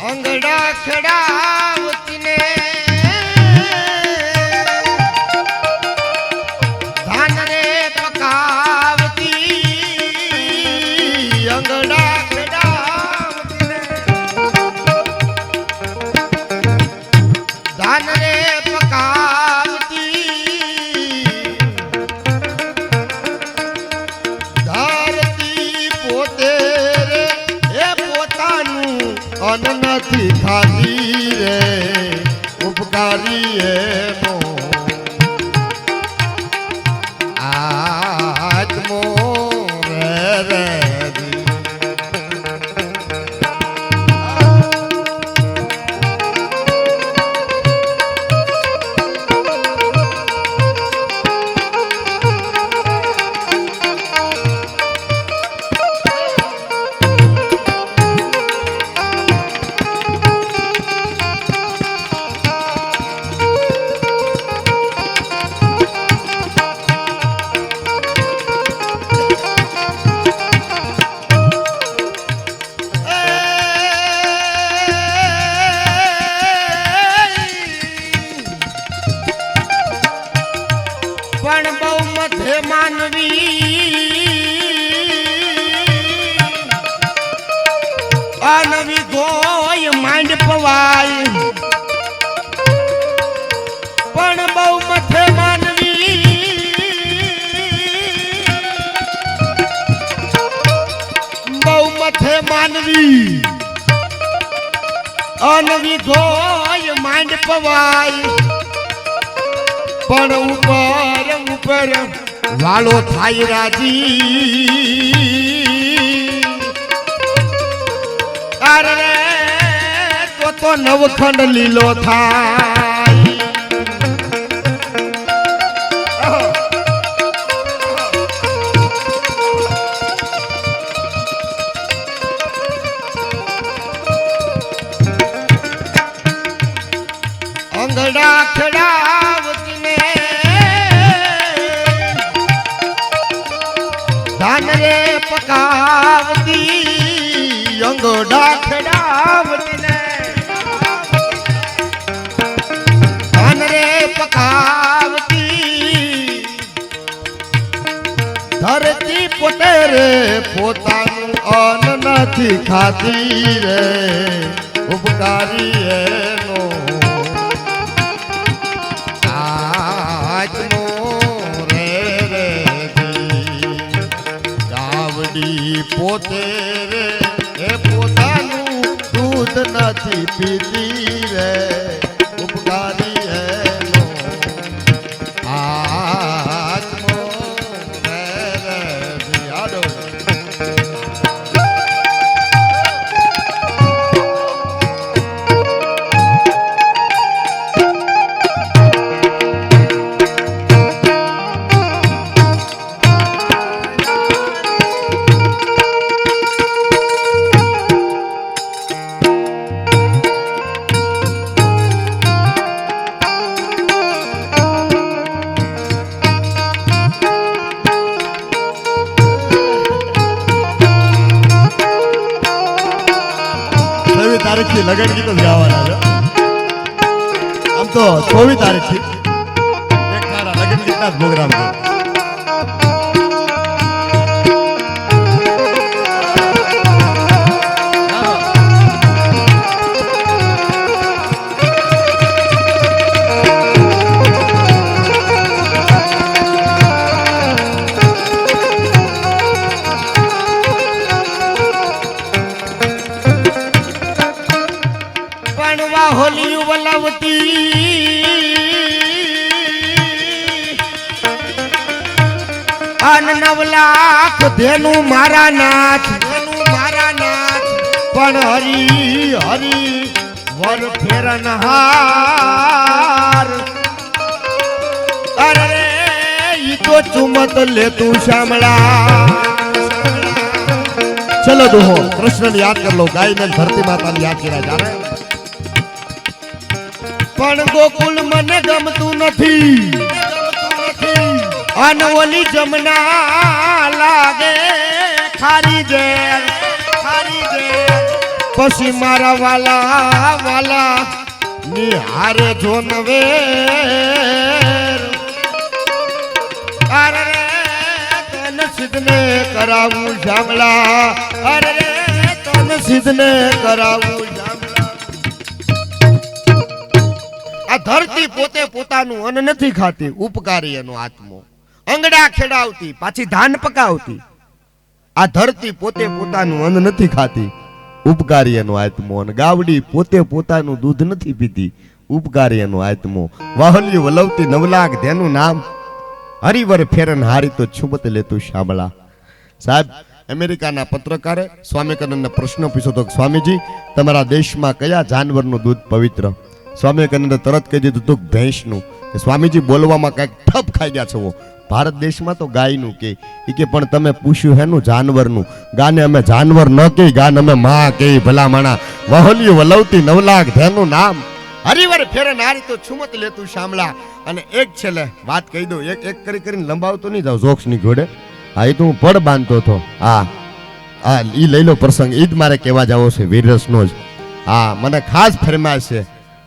અંગડા ખેડાવતીને ધાન રે પકાવતી અંગડા ખેડાવતીને ધાન રે પકાવતી ધારતી પોતે રે એ પોતાનું અન નથી ખાતી રે ઉપકારી એનો આત્મો રે પણ બહુ મધે માનવી અનવી ગોય માંડ પવાય પણ બહુ મધે માનવી બહુ મધે માનવી અનવી ગોય માંડ પવાય પણ ઉપર ઉપર વાળો થાય રાજી અરે તો નવખંડ લીલો થાય અંગડા ખેડાવતીને ધાન રે પકાવતી અંગડા ખેડાવતીને ધાન રે પકાવતી ધરતી પોતે રે પોતાનું અન્ન નથી ખાતી રે ઉપકારી એનો આત્મો પોતે રે એ પોતાનું દૂધ નથી પીતી રે ઉપકારી એનો આત્મો રે યાદો તારીખથી લગન ગીત જ ગાવાના છે આમ તો 24 તારીખથી એક મારા લગન ગીતના જ પ્રોગ્રામ છે હોલી વલવતી અન 9 લાખ ધેનું મારા નાથ પણ હરી હરી વર ફેરનહાર અરે ઈ તો ચુમત લેતું શામળા ચલો દોહો કૃષ્ણને યાદ કર લો ગાયને ધરતી માતાને યાદ કર્યા જાણે પણ ગોકુલ મને ગમતું નથી અન ઓલી જમના લાગે ખારી ઝેર પછી મારા વાલા વાલા નિહારે જોનવે અરે તન સિદ્ધને કરાવું જામલા અરે તન સિદ્ધને કરાવું જામલા આ ધરતી પોતે પોતાનું અન્ન નથી ખાતી ઉપકારી એનો આત્મો અંગડા ખેડાવતી પાછી ધાન પકાવતી આ ધરતી પોતે પોતાનું અન્ન નથી ખાતી ઉપકારી એનો આત્મો અને ગાવડી પોતે પોતાનું દૂધ નથી પીતી ઉપકારી એનો આત્મો વાહલ્યું વલવતી નવલાખ તેનું નામ હરિવર ફેરન હારી તો છુબત લેતું શામળા સાહેબ અમેરિકાના પત્રકારે સ્વામી કનંદને પ્રશ્ન પૂછ્યો તો સ્વામીજી તમારા દેશમાં કયા જાનવરનું દૂધ પવિત્ર સ્વામી કનંદે તરત કહી દીધું તું ભેંસનું સ્વામીજી બોલવામાં કઈક ઠપ ખાઈ ગયા છો ભારત દેશમાં તો ગાયનું કે પણ તમે પૂછ્યું હેનું જાનવરનું ગાને અમે જાનવર ન કે ગાન અમે માં કે ભલા માણા વહોલ્યું વલવતી નવલાખ ધેનું નામ હરિવર ફેરે નારી તો છુમત લેતું શામળા અને એક છેલ્લે વાત કહી દઉં એક એક કરીને લંબાવતો નહીં જાવ જોક્સ ની ઘોડે હા એ તો હું પડ બાંધતો હતો હા ઈ લઈ લો પ્રસંગ ઈ જ મારે કહેવા જાવો છે વીરરસનો જ હા મને ખાસ ફરમાય છે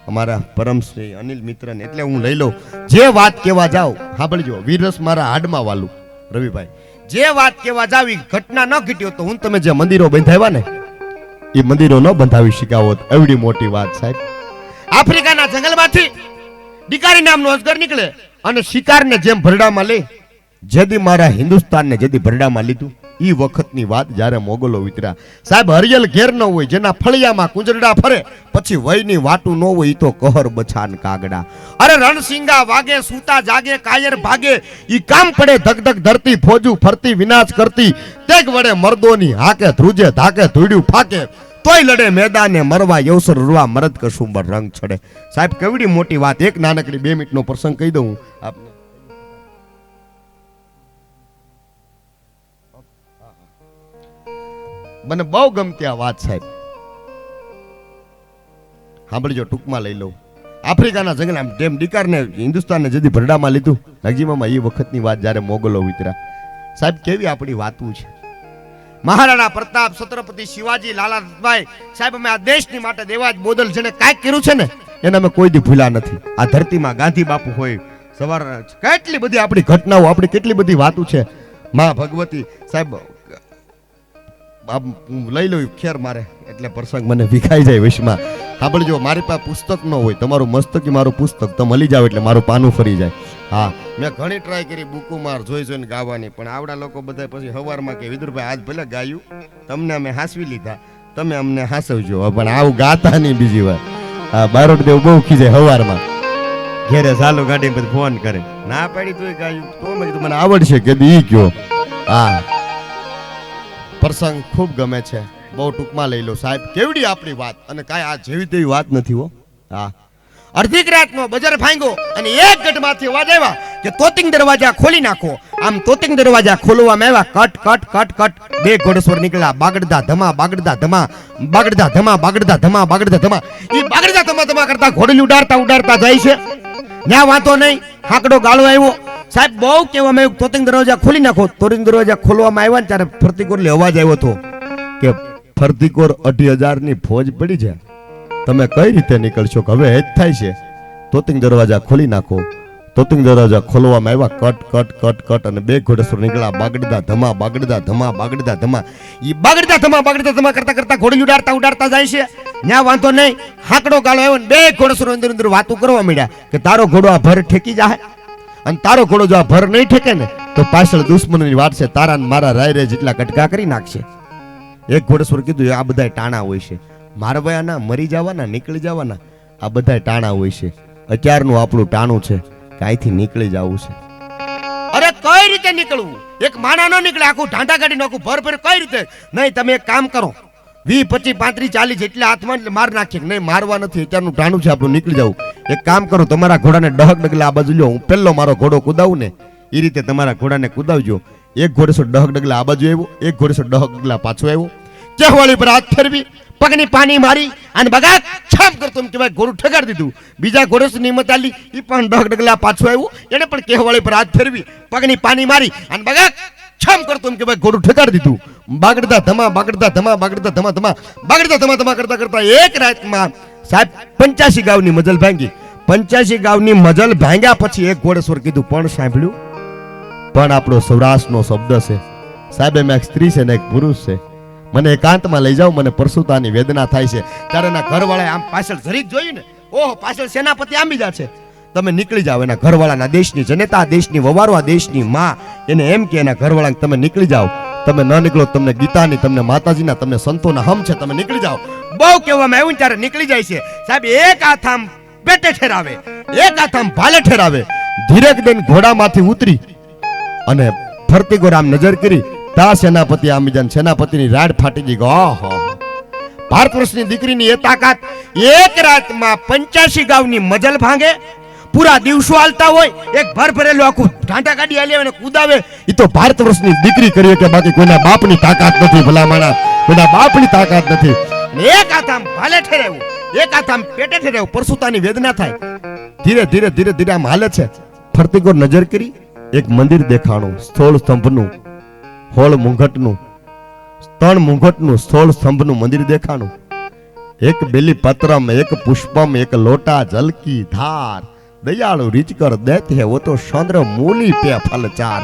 અમારા પરમશ્રી અનિલ મિત્રને એટલે હું લઈ લઉં જે વાત કહેવા જાઉં સાંભળજો વીરરસ મારા હાડમાં વાલું રવિભાઈ જે વાત કહેવા જાવ ઈ ઘટના ન ઘટ્યો તો હું તમે જે મંદિરો બંધાવ્યા ને એ મંદિરો ન બંધાવી શકાવો એવડી મોટી વાત સાહેબ આફ્રિકાના જંગલમાંથી ડિકારી નામનો અજગર નીકળે અને શિકારને જેમ ભરડામાં લે જેદી મારા હિન્દુસ્તાનને જેદી ભરડામાં લીધું ઈ વખતની વાત જ્યારે મોગલો વિતર્યા સાહેબ હરિયલ ઘેર ન હોય જેના ફળિયામાં કુંજરડા ફરે પછી વયની વાટું ન હોય ઈ તો કહર બછાન કાગડા અરે રણસિંગા વાગે સૂતા જાગે કાયર ભાગે ઈ કામ પડે ધગધગ ધરતી ફોજુ ફરતી વિનાશ કરતી તેગ વડે મર્દોની હાકે ધ્રુજે ધાકે ધૂડ્યું ફાકે તોય લડે મેદાને મરવા યવસર રૂવા મરદ કશુંબર રંગ છડે સાહેબ કેવડી મોટી વાત એક નાનકડી 2 મિનિટનો પ્રસંગ કહી દઉં આપને મને બહુ ગમતી આ વાત સાહેબ સાંભળજો ટૂંકમાં લઈ લઉં આફ્રિકાના જંગલ જેમ ડિકારને હિન્દુસ્તાનને જદી ભરડામાં લીધું નગજીમામાં એ વખતની વાત જ્યારે મોગલો વિતર્યા સાહેબ કેવી આપણી વાતું છે મહારાણા પ્રતાપ છત્રપતિ શિવાજી લાલા રતનભાઈ સાહેબ અમે આ દેશની માટે દેવાજ બોદલ જેને કાંઈક કર્યું છે ને એને અમે કોઈ દી ભૂલા નથી આ ધરતીમાં ગાંધી બાપુ હોય સવાર કેટલી બધી આપણી ઘટનાઓ આપણી કેટલી બધી વાતો છે માં ભગવતી સાહેબ લઈ લો ખેર મારે એટલે પ્રસંગ મને વિખાઈ જાય વિશમાં સાંભળજો મારી પાસે પુસ્તક ન હોય તમારું મસ્તક મારું પુસ્તક તો મળી જાવ એટલે મારું પાનું ફરી જાય હા મેં ઘણી ટ્રાય કરી બુકુ માર જોઈને ગાવાની પણ આવડા લોકો બધા પછી હવારમાં કે વિદુરભાઈ આજ ભલે ગાયું તમને અમે હાંસવી લીધા તમે અમને હાંસવજો પણ આવું ગાતા નહીં બીજી વાર હા બારોટ દેવ બહુ ખીજાય હવારમાં ઘેરે ચાલુ ગાડી પછી ફોન કરે ના પાડી તોય ગાયું તો મેં કીધું મને આવડશે કે ઈ કયો હા પ્રસંગ ખૂબ ગમે છે બહુ ટૂંકમાં લઈ લો સાહેબ કેવડી આપણી વાત અને કાંઈ આ જેવી તેવી વાત નથી હો હા અડધી રાતનો બજાર ભાંગો અને એક ગઢમાંથી અવાજ આવ્યા કે તોતિંગ દરવાજા ખોલી નાખો આમ તોતિંગ દરવાજા ખોલવામાં આવ્યા કટ કટ કટ કટ 2 ઘોડેશ્વર નીકળ્યા બાગડદા ધમા બાગડદા ધમા બાગડદા ધમા બાગડદા ધમા બાગડદા ધમા ઈ બાગડદા ધમા ધમા કરતા ઘોડી ઉડાડતા ઉડાડતા જાય છે ન્યા વાંધો નહીં હાકડો ગાળો આવ્યો સાહેબ બહુ કહેવામાં આવ્યું તોતિંગ દરવાજા ખોલી નાખો તોતિંગ દરવાજા ખોલવામાં આવ્યા ત્યારે ફરતીકોર અવાજ આવ્યો હતો કે ફરતીકોર 2,500 ની ફોજ પડી છે તમે કઈ રીતે નીકળશો કે હવે હેજ થાય છે તોતિંગ દરવાજા ખોલી નાખો તોતિંગ દરવાજા ખોલવામાં આવ્યા કટ કટ કટ કટ અને 2 ઘોડેશ્વર નીકળ્યા બાગડદા ધમા બાગડદા ધમા બાગડદા ધમા ઈ બાગડદા ધમા કરતા કરતા ઘોડી ઉડાડતા ઉડાડતા જાય છે ન્યા વાંધો નહીં હાકડો ગાળો આવ્યો ને 2 ઘોડેશ્વર અંદર અંદર વાતો કરવા માંડ્યા કે તારો ઘોડો આ ભર ઠેકી જાય અને તારો ઘોડો જો આ ભર નહીં ઠેકે ને તો પાછળ દુશ્મનની વાટ છે તારા ને મારા રાય રે જેટલા કટકા કરી નાખશે એક ઘોડેશ્વર કીધું આ બધા ટાણા હોય છે મારવાના મરી જવાના નીકળી જવાના આ બધા ટાણા હોય છે અત્યારનું આપણું ટાણું છે કે અહીંથી નીકળી જવું છે અરે કઈ રીતે નીકળવું એક માણા ન નીકળે આખું ઢાંઢા કાઢી નાખું ભર ભર કઈ રીતે નહીં તમે એક કામ કરો 20 25 35 40 જેટલા હાથમાં માર નાખીએ નહીં મારવા નથી અત્યારનું ટાણું છે આપણું નીકળી જવું એક કામ કરો તમારા ઘોડાને ડહક ડગલા આ બાજુ લ્યો હું પહેલો મારો ઘોડો કુદાવું ને એ રીતે તમારા ઘોડાને કુદાવજો એક ઘોડેસો ડહક ડગલા આ બાજુ આવ્યો એક ઘોડેસો ડહક ડગલા પાછો આવ્યો કેહવાળી પર હાથ ફેરવી પગની પાણી મારી અને બગા છાપ કરતો એમ કહેવાય ઘોડું ઠગાડી દીધું બીજા ઘોડેસની હિંમત આલી ઈ પણ ડગ ડગલા પાછો આવ્યો એને પણ કેહવાળી પર હાથ ફેરવી પગની પાણી મારી અને બગા છમ કરતો એમ કે ભાઈ ઘોડું ઠેકાડી દીધું. બાગડતા ધમા બાગડતા ધમા બાગડતા ધમા ધમા બાગડતા ધમા ધમા કરતા કરતા એક રાતમાં સાહેબ 85 ગાવની મજલ ભાંગી. 85 ગાવની મજલ ભાંગ્યા પછી એક ઘોડેશ્વર કીધું પણ સાંભળ્યું, પણ આપણો સૌરાષ્ટ્રનો શબ્દ છે સાહેબ, એમાં એક સ્ત્રી છે ને એક પુરુષ છે, મને એકાંતમાં લઈ જાઓ, મને પરસુતાની વેદના થાય છે. ત્યારે એના ઘરવાળાએ આમ પાછળ જરીક જોયું ને, ઓહો પાછળ સેનાપતિ આંબીજા છે, તમે નીકળી જાઓ. એના ઘરવાળાના દેશની જનતા, દેશની વવારો, દેશની માં એને એમ કે એના ઘરવાળાને તમે નીકળી જાઓ, તમે ન નીકળો તમને ગીતાની, તમને માતાજીના, તમને સંતોના હમ છે, તમે નીકળી જાઓ. બહુ કહેવામાં આવ્યું ત્યારે નીકળી જાય છે સાહેબ. એક હાથ આમ પેટે ઠેરાવે, એક હાથ આમ ભાલે ઠેરાવે. ધીરેક બેન ઘોડામાંથી ઉતરી અને ફરતી ગોર આમ નજર કરી, તા સેનાપતિ આંબીજાન સેનાપતિની રાડ ફાટી ગઈ. ઓહો, ભારત વર્ષની દીકરીની એ તાકાત, એક રાતમાં 85 ગાવની મજલ ભાંગે. પૂરા દિવસો હાલતા હોય, એક ભર ભરેલું આખું ઢાંઢા ગાડી હાલી આવે ને કૂદાવે. એ તો ભારત વર્ષની દીકરી કરી કે બાકી કોઈના બાપની તાકાત નથી. ભલામણા કોઈના બાપની તાકાત નથી. એક હાથ આમ ભાલે ઠેરાવ્યું, એક હાથ આમ પેટે ઠેરાવ્યું. પરસુતાની વેદના થાય. ધીરે ધીરે ધીરે ધીરે આમ હાલે છે. ફરતી ગોર નજર કરી, એક મંદિર દેખાણું, 16 સ્તંભનું, હોળ મુંઘટનું, 3 મુંઘટનું 16 સ્તંભનું મંદિર દેખાણું. એક બેલી પત્રમ, એક પુષ્પમ, એક લોટા જલકી ધાર, દયાળુ રીચકર દેત હે વો તો ચંદ્ર મૂલી પે ફલ ચાર.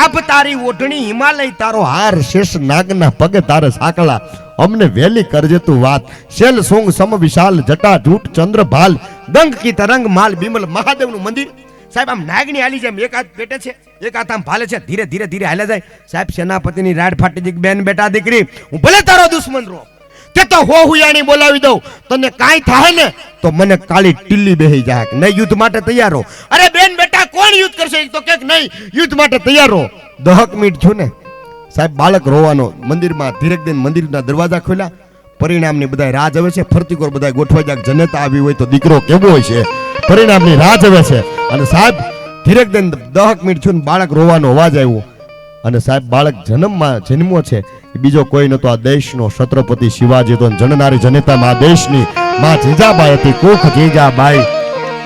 આપ તારી ઓઢણી હિમાલય તારો હાર, શેષ નાગના પગે તારે સાંકળા, અમને વેલી કરજે તું વાત. શેલ સોંગ સમ વિશાલ જટા જૂટ ચંદ્ર ભાલ, દંગ કી તરંગ માલ બિમલ. મહાદેવનું મંદિર સાહેબ આમ નાગની હાલી જેમ, એક હાથ પેટે છે, એક હાથ આમ ભાલે છે. ધીરે ધીરે ધીરે હાલે જાય સાહેબ. સેનાપતિની રાડ ફાટી ગઈ. બેન બેટા દીકરી, હું ભલે તારો દુશ્મન રહો, તે તો હો હુયાણી બોલાવી દઉં, તને કાંઈ થાય ને તો મને કાળી ટીલ્લી બેહી જાય. નહીં યુદ્ધ માટે તૈયાર રહો. અરે બેન બેટા કોણ યુદ્ધ કરશે? તો કે નહીં, યુદ્ધ માટે તૈયાર રહો. 10 મિનિટ છું ને સાહેબ, બાળક રોવાનો. મંદિરમાં ધીરેક દિન મંદિરના દરવાજા ખોલ્યા. પરિણામની બધાય રાહ જવે છે. ફરતી કોર બધાય ગોઠવાઈ જાય. જનતા આવી હોય તો દીકરો કેવો હોય છે, પરિણામની રાહ જવે છે. અને સાહેબ ધીરેક દિન 10 મિનિટ છું ને બાળક રોવાનો અવાજ આવ્યો. અને સાહેબ બાળક જન્મો છે એ બીજો કોઈ નતો, આ દેશનો છત્રપતિ શિવાજી તો જનનારી જનતા માં દેશની માં જીજાબાઈ હતી. કુખ જીજાબાઈ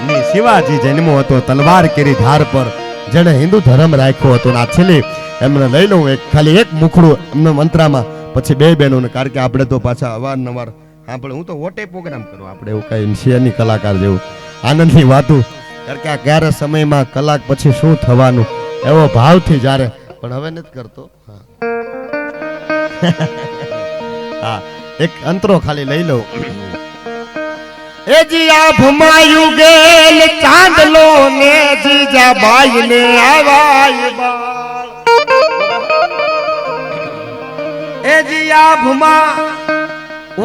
ની શિવાજી જન્મો હતો, તલવાર કેરી ધાર પર, જેને હિન્દુ ધર્મ રાખ્યો હતો. આ છેલ્લે એમને લઈ લઉં એક ખાલી એક મુખડું એમને મંત્રામાં, પછી બે બહેનોને. કારણ કે આપણે તો પાછા અવારનવાર આપણે, હું તો ઓટે પ્રોગ્રામ કરું, આપણે એવું કઈ શેરની કલાકાર જેવું આનંદની વાતું. કારણ કે આ ક્યારે સમયમાં કલાક પછી શું થવાનું એવો ભાવથી જ્યારે, પણ હવે નથી કરતો. હા એક અંતરો ખાલી લઈ લઉં. એ જીયા ભમાયું ગેલ ચાંદલો ને જીજાબાઈ ને આવાય બાળ. એ જીયા ભમા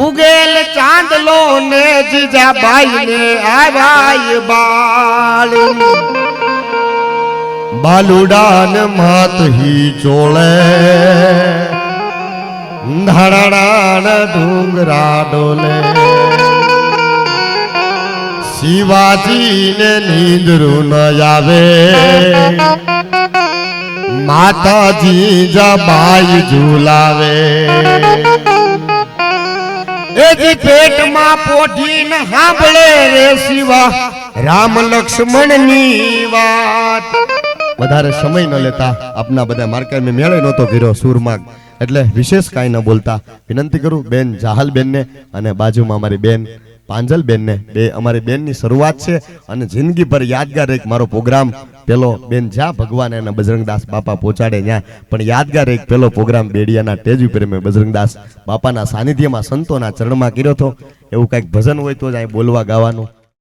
ઉગેલ ચાંદલો ને જીજાબાઈ ને આવાય બાળ. બાલુડાન માત હી ચોળે, ધડાડાન ડુંગરા ડોલે, શિવાજીને નીંદરું ન આવે, માતાજી જબાઈ ઝુલાવે. એજી પેટમાં પોઢીને સાંભળે રે શિવા રામ લક્ષ્મણની વાત. વધારે સમય ન લેતા આપના બધા માર્કેટ મેં મેળે નહોતો કર્યો સુરમાં, એટલે વિશેષ કાંઈ ન બોલતા વિનંતી કરું બેન જાહલ બેનને અને બાજુમાં અમારી બેન પાંજલ બેનને. બે અમારી બેનની શરૂઆત છે અને જિંદગી ભર યાદગાર એક મારો પ્રોગ્રામ પેલો બેન જ્યાં ભગવાન એના બજરંગદાસ બાપા પહોંચાડે ત્યાં, પણ યાદગાર એક પેલો પ્રોગ્રામ બેડિયાના ટેજ ઉપર મેં બજરંગદાસ બાપાના સાનિધ્યમાં સંતોના ચરણમાં કર્યો હતો. એવું કંઈક ભજન હોય તો જ અહીં બોલવા ગાવાનું.